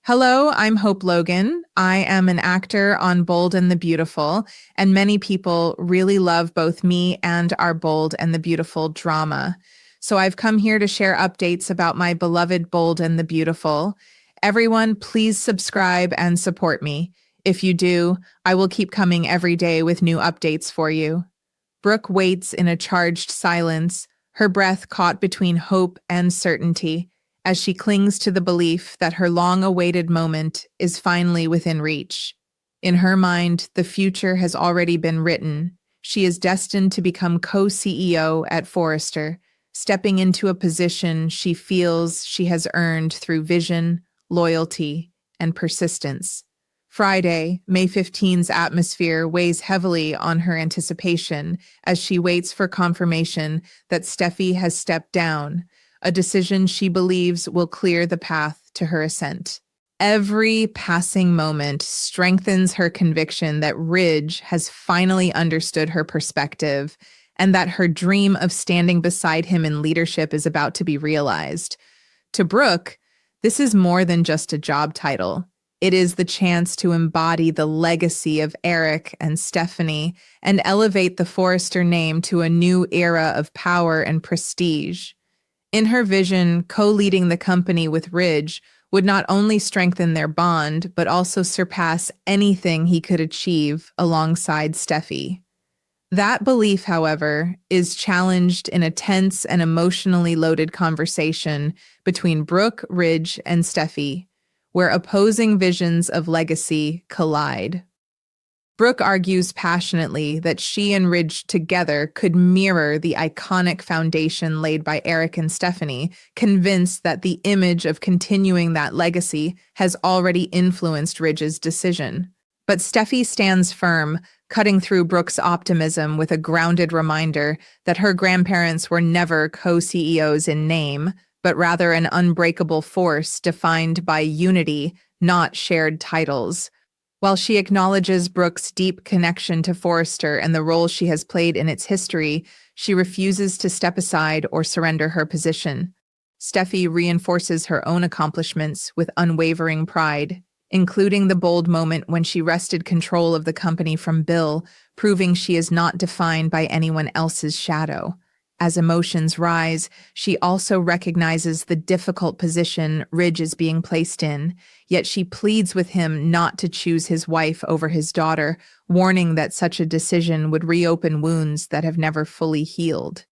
Hello, I'm Hope Logan. I am an actor on Bold and the Beautiful, and many people really love both me and our Bold and the Beautiful drama. So I've come here to share updates about my beloved Bold and the Beautiful. Everyone, please subscribe and support me. If you do, I will keep coming every day with new updates for you. Brooke waits in a charged silence, her breath caught between hope and certainty, as she clings to the belief that her long-awaited moment is finally within reach. In her mind, the future has already been written. She is destined to become co-CEO at Forrester, stepping into a position she feels she has earned through vision, loyalty, and persistence. Friday, May 15's atmosphere weighs heavily on her anticipation as she waits for confirmation that Steffy has stepped down, a decision she believes will clear the path to her ascent. Every passing moment strengthens her conviction that Ridge has finally understood her perspective and that her dream of standing beside him in leadership is about to be realized. To Brooke, this is more than just a job title. It is the chance to embody the legacy of Eric and Stephanie and elevate the Forrester name to a new era of power and prestige. In her vision, co-leading the company with Ridge would not only strengthen their bond, but also surpass anything he could achieve alongside Steffi. That belief, however, is challenged in a tense and emotionally loaded conversation between Brooke, Ridge, and Steffi, where opposing visions of legacy collide. Brooke argues passionately that she and Ridge together could mirror the iconic foundation laid by Eric and Stephanie, convinced that the image of continuing that legacy has already influenced Ridge's decision. But Steffi stands firm, cutting through Brooke's optimism with a grounded reminder that her grandparents were never co-CEOs in name, but rather an unbreakable force defined by unity, not shared titles. While she acknowledges Brooke's deep connection to Forrester and the role she has played in its history, she refuses to step aside or surrender her position. Steffi reinforces her own accomplishments with unwavering pride, including the bold moment when she wrested control of the company from Bill, proving she is not defined by anyone else's shadow. As emotions rise, she also recognizes the difficult position Ridge is being placed in, yet she pleads with him not to choose his wife over his daughter, warning that such a decision would reopen wounds that have never fully healed.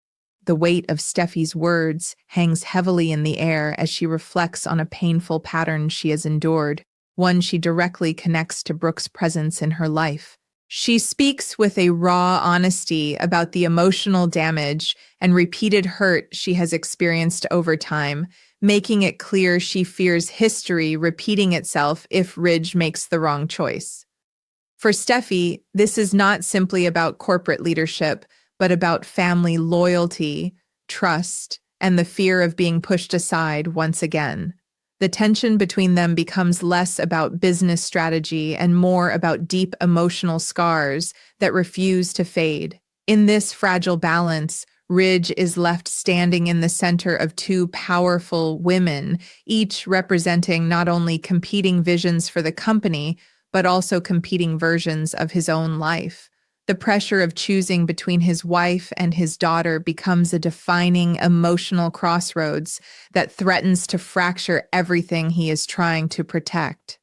The weight of Steffi's words hangs heavily in the air as she reflects on a painful pattern she has endured, one she directly connects to Brooke's presence in her life. She speaks with a raw honesty about the emotional damage and repeated hurt she has experienced over time, making it clear she fears history repeating itself if Ridge makes the wrong choice. For Steffi, this is not simply about corporate leadership, but about family loyalty, trust, and the fear of being pushed aside once again. The tension between them becomes less about business strategy and more about deep emotional scars that refuse to fade. In this fragile balance, Ridge is left standing in the center of two powerful women, each representing not only competing visions for the company, but also competing versions of his own life. The pressure of choosing between his wife and his daughter becomes a defining emotional crossroads that threatens to fracture everything he is trying to protect.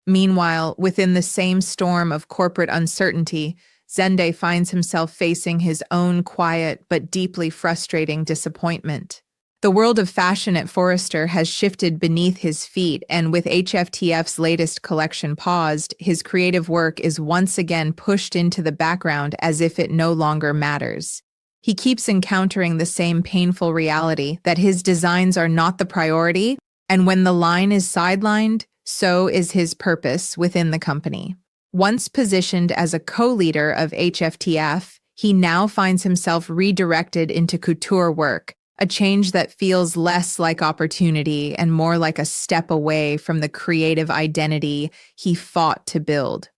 Meanwhile, within the same storm of corporate uncertainty, Zende finds himself facing his own quiet but deeply frustrating disappointment. The world of fashion at Forrester has shifted beneath his feet, and with HFTF's latest collection paused, his creative work is once again pushed into the background as if it no longer matters. He keeps encountering the same painful reality that his designs are not the priority, and when the line is sidelined, so is his purpose within the company. Once positioned as a co-leader of HFTF, he now finds himself redirected into couture work, a change that feels less like opportunity and more like a step away from the creative identity he fought to build.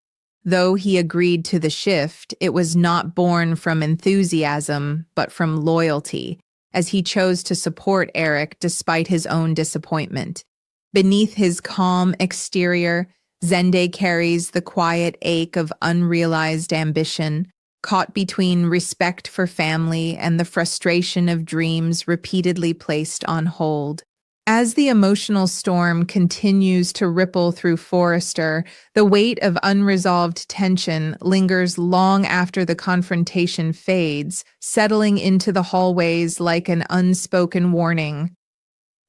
Though he agreed to the shift, it was not born from enthusiasm, but from loyalty, as he chose to support Eric despite his own disappointment. Beneath his calm exterior, Zende carries the quiet ache of unrealized ambition, caught between respect for family and the frustration of dreams repeatedly placed on hold. As the emotional storm continues to ripple through Forrester, the weight of unresolved tension lingers long after the confrontation fades, settling into the hallways like an unspoken warning.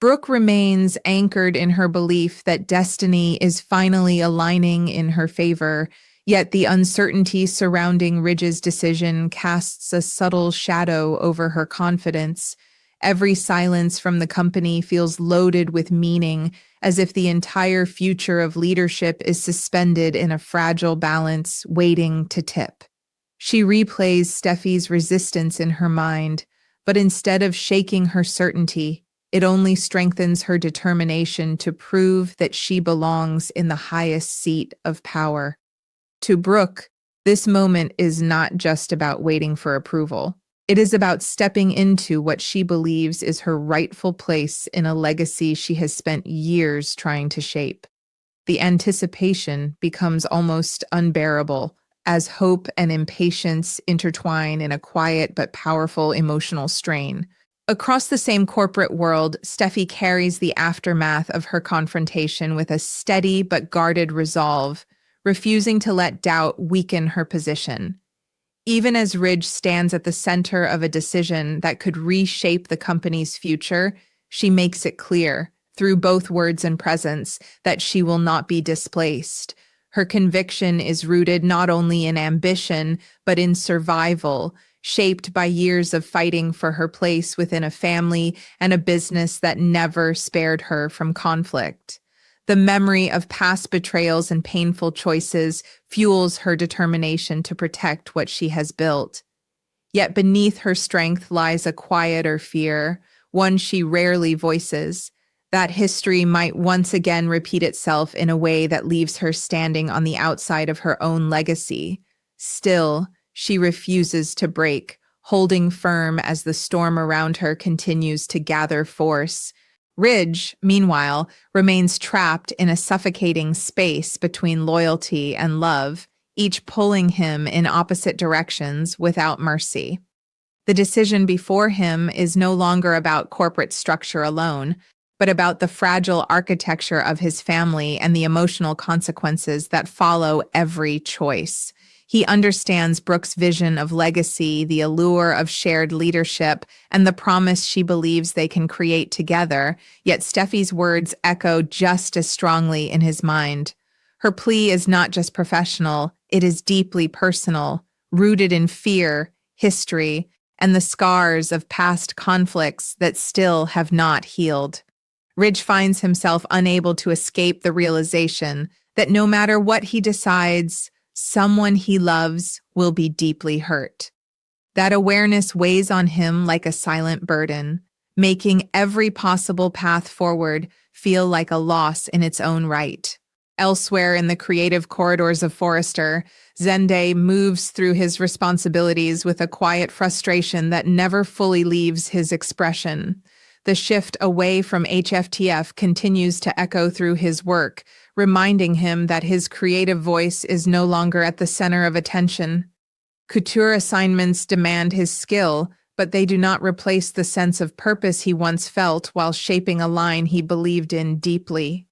Brooke remains anchored in her belief that destiny is finally aligning in her favor, yet the uncertainty surrounding Ridge's decision casts a subtle shadow over her confidence. Every silence from the company feels loaded with meaning, as if the entire future of leadership is suspended in a fragile balance, waiting to tip. She replays Steffy's resistance in her mind, but instead of shaking her certainty, it only strengthens her determination to prove that she belongs in the highest seat of power. To Brooke, this moment is not just about waiting for approval. It is about stepping into what she believes is her rightful place in a legacy she has spent years trying to shape. The anticipation becomes almost unbearable as hope and impatience intertwine in a quiet but powerful emotional strain. Across the same corporate world, Steffi carries the aftermath of her confrontation with a steady but guarded resolve, refusing to let doubt weaken her position. Even as Ridge stands at the center of a decision that could reshape the company's future, she makes it clear, through both words and presence, that she will not be displaced. Her conviction is rooted not only in ambition, but in survival, shaped by years of fighting for her place within a family and a business that never spared her from conflict. The memory of past betrayals and painful choices fuels her determination to protect what she has built. Yet beneath her strength lies a quieter fear, one she rarely voices. That history might once again repeat itself in a way that leaves her standing on the outside of her own legacy. Still, she refuses to break, holding firm as the storm around her continues to gather force. Ridge, meanwhile, remains trapped in a suffocating space between loyalty and love, each pulling him in opposite directions without mercy. The decision before him is no longer about corporate structure alone, but about the fragile architecture of his family and the emotional consequences that follow every choice. He understands Brooke's vision of legacy, the allure of shared leadership, and the promise she believes they can create together, yet Steffi's words echo just as strongly in his mind. Her plea is not just professional, it is deeply personal, rooted in fear, history, and the scars of past conflicts that still have not healed. Ridge finds himself unable to escape the realization that no matter what he decides, someone he loves will be deeply hurt. That awareness weighs on him like a silent burden, making every possible path forward feel like a loss in its own right. Elsewhere in the creative corridors of Forrester, Zende moves through his responsibilities with a quiet frustration that never fully leaves his expression. The shift away from HFTF continues to echo through his work, reminding him that his creative voice is no longer at the center of attention. Couture assignments demand his skill, but they do not replace the sense of purpose he once felt while shaping a line he believed in deeply.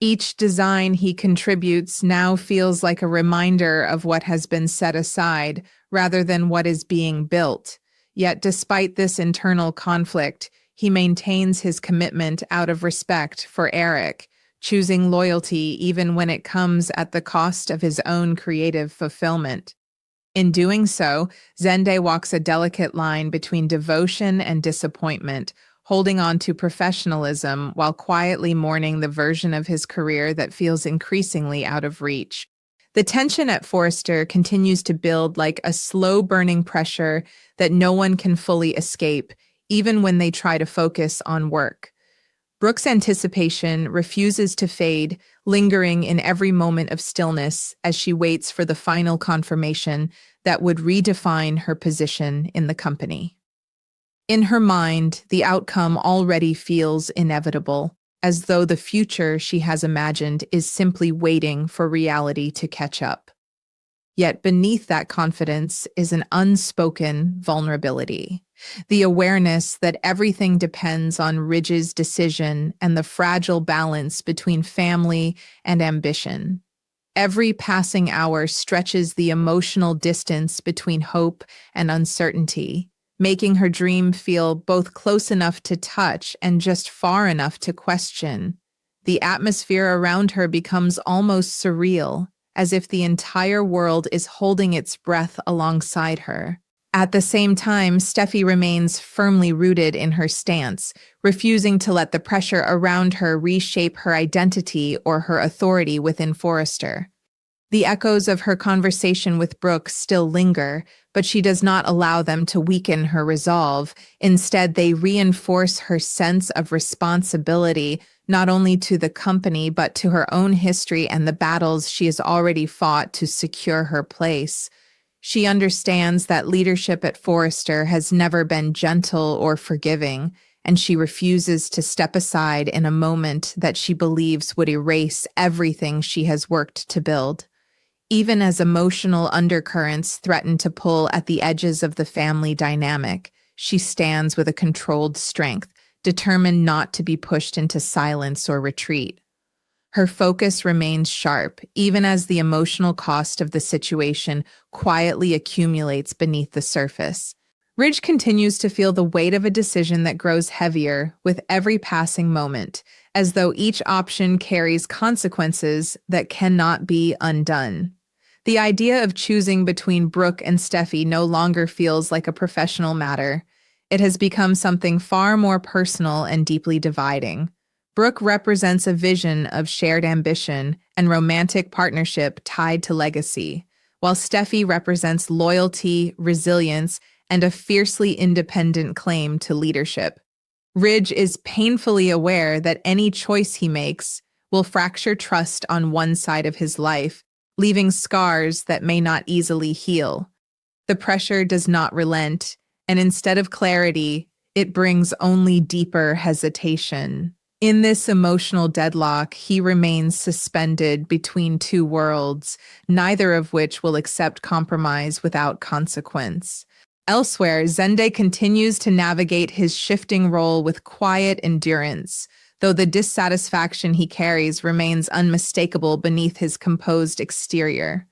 Each design he contributes now feels like a reminder of what has been set aside, rather than what is being built. Yet despite this internal conflict, he maintains his commitment out of respect for Eric, choosing loyalty even when it comes at the cost of his own creative fulfillment. In doing so, Zende walks a delicate line between devotion and disappointment, holding on to professionalism while quietly mourning the version of his career that feels increasingly out of reach. The tension at Forrester continues to build like a slow-burning pressure that no one can fully escape, even when they try to focus on work. Brooke's anticipation refuses to fade, lingering in every moment of stillness as she waits for the final confirmation that would redefine her position in the company. In her mind, the outcome already feels inevitable. as though the future she has imagined is simply waiting for reality to catch up. Yet beneath that confidence is an unspoken vulnerability, the awareness that everything depends on Ridge's decision and the fragile balance between family and ambition. Every passing hour stretches the emotional distance between hope and uncertainty, making her dream feel both close enough to touch and just far enough to question. The atmosphere around her becomes almost surreal, as if the entire world is holding its breath alongside her. At the same time, Steffy remains firmly rooted in her stance, refusing to let the pressure around her reshape her identity or her authority within Forrester. The echoes of her conversation with Brooke still linger, but she does not allow them to weaken her resolve. Instead, they reinforce her sense of responsibility, not only to the company, but to her own history and the battles she has already fought to secure her place. She understands that leadership at Forrester has never been gentle or forgiving, and she refuses to step aside in a moment that she believes would erase everything she has worked to build. Even as emotional undercurrents threaten to pull at the edges of the family dynamic, she stands with a controlled strength, determined not to be pushed into silence or retreat. Her focus remains sharp, even as the emotional cost of the situation quietly accumulates beneath the surface. Ridge continues to feel the weight of a decision that grows heavier with every passing moment, as though each option carries consequences that cannot be undone. The idea of choosing between Brooke and Steffy no longer feels like a professional matter. It has become something far more personal and deeply dividing. Brooke represents a vision of shared ambition and romantic partnership tied to legacy, while Steffy represents loyalty, resilience, and a fiercely independent claim to leadership. Ridge is painfully aware that any choice he makes will fracture trust on one side of his life, leaving scars that may not easily heal. The pressure does not relent, and instead of clarity, it brings only deeper hesitation. In this emotional deadlock, he remains suspended between two worlds, neither of which will accept compromise without consequence. Elsewhere, Zende continues to navigate his shifting role with quiet endurance, though the dissatisfaction he carries remains unmistakable beneath his composed exterior.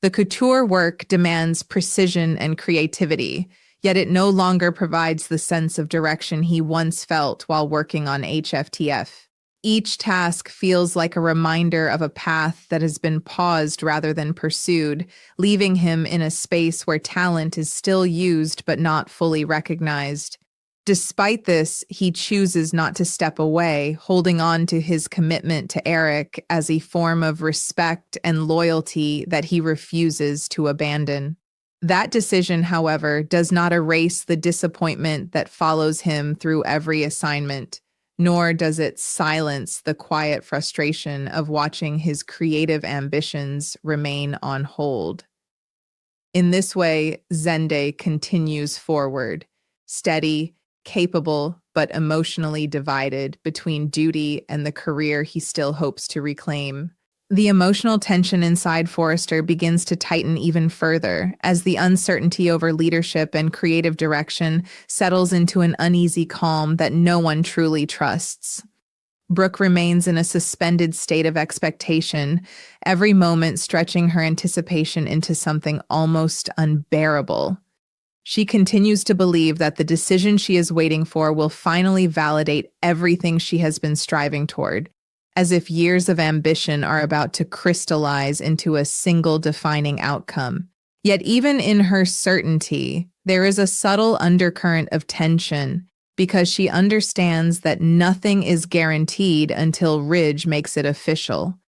The couture work demands precision and creativity, yet it no longer provides the sense of direction he once felt while working on HFTF. Each task feels like a reminder of a path that has been paused rather than pursued, leaving him in a space where talent is still used but not fully recognized. Despite this, he chooses not to step away, holding on to his commitment to Eric as a form of respect and loyalty that he refuses to abandon. That decision, however, does not erase the disappointment that follows him through every assignment, nor does it silence the quiet frustration of watching his creative ambitions remain on hold. In this way, Zende continues forward, steady, capable, but emotionally divided between duty and the career he still hopes to reclaim. The emotional tension inside Forrester begins to tighten even further as the uncertainty over leadership and creative direction settles into an uneasy calm that no one truly trusts. Brooke remains in a suspended state of expectation, every moment stretching her anticipation into something almost unbearable. She continues to believe that the decision she is waiting for will finally validate everything she has been striving toward, as if years of ambition are about to crystallize into a single defining outcome. Yet even in her certainty, there is a subtle undercurrent of tension, because she understands that nothing is guaranteed until Ridge makes it official.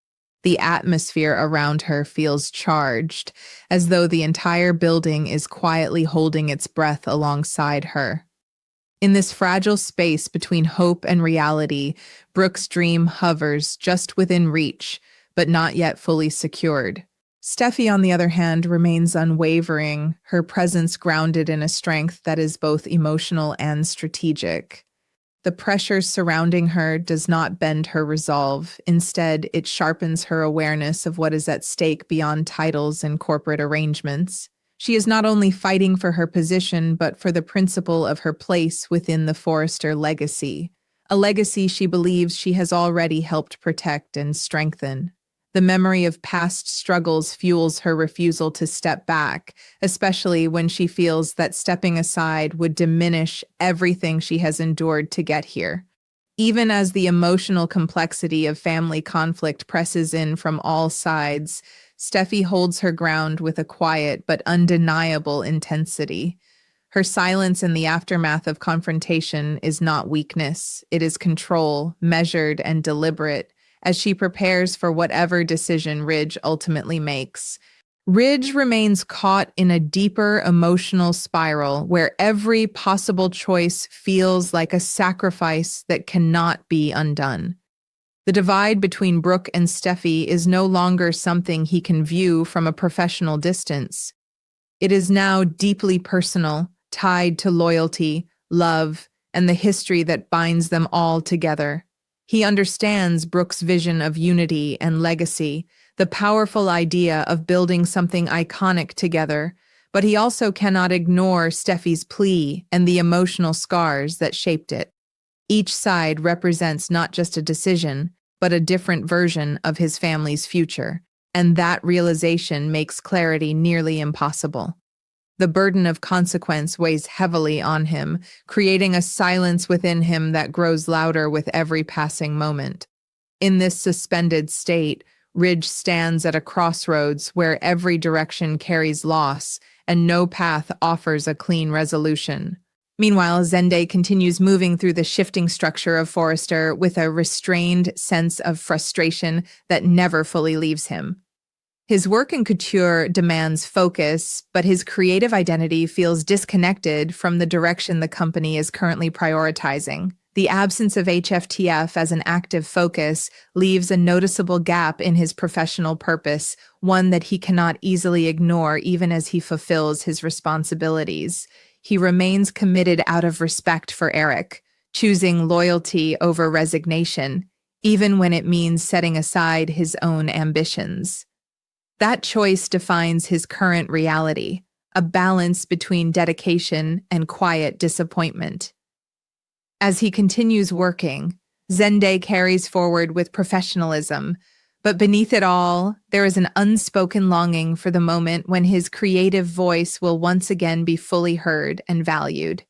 The atmosphere around her feels charged, as though the entire building is quietly holding its breath alongside her. In this fragile space between hope and reality, Brooke's dream hovers just within reach, but not yet fully secured. Steffy, on the other hand, remains unwavering, her presence grounded in a strength that is both emotional and strategic. The pressure surrounding her does not bend her resolve. Instead, it sharpens her awareness of what is at stake beyond titles and corporate arrangements. She is not only fighting for her position, but for the principle of her place within the Forrester legacy, a legacy she believes she has already helped protect and strengthen. The memory of past struggles fuels her refusal to step back, especially when she feels that stepping aside would diminish everything she has endured to get here. Even as the emotional complexity of family conflict presses in from all sides, Steffi holds her ground with a quiet but undeniable intensity. Her silence in the aftermath of confrontation is not weakness, it is control, measured and deliberate, as she prepares for whatever decision Ridge ultimately makes. Ridge remains caught in a deeper emotional spiral where every possible choice feels like a sacrifice that cannot be undone. The divide between Brooke and Steffi is no longer something he can view from a professional distance. It is now deeply personal, tied to loyalty, love, and the history that binds them all together. He understands Brooke's vision of unity and legacy, the powerful idea of building something iconic together, but he also cannot ignore Steffi's plea and the emotional scars that shaped it. Each side represents not just a decision, but a different version of his family's future, and that realization makes clarity nearly impossible. The burden of consequence weighs heavily on him, creating a silence within him that grows louder with every passing moment. In this suspended state, Ridge stands at a crossroads where every direction carries loss and no path offers a clean resolution. Meanwhile, Zende continues moving through the shifting structure of Forrester with a restrained sense of frustration that never fully leaves him. His work in couture demands focus, but his creative identity feels disconnected from the direction the company is currently prioritizing. The absence of HFTF as an active focus leaves a noticeable gap in his professional purpose, one that he cannot easily ignore even as he fulfills his responsibilities. He remains committed out of respect for Eric, choosing loyalty over resignation, even when it means setting aside his own ambitions. That choice defines his current reality, a balance between dedication and quiet disappointment. As he continues working, Zende carries forward with professionalism, but beneath it all, there is an unspoken longing for the moment when his creative voice will once again be fully heard and valued.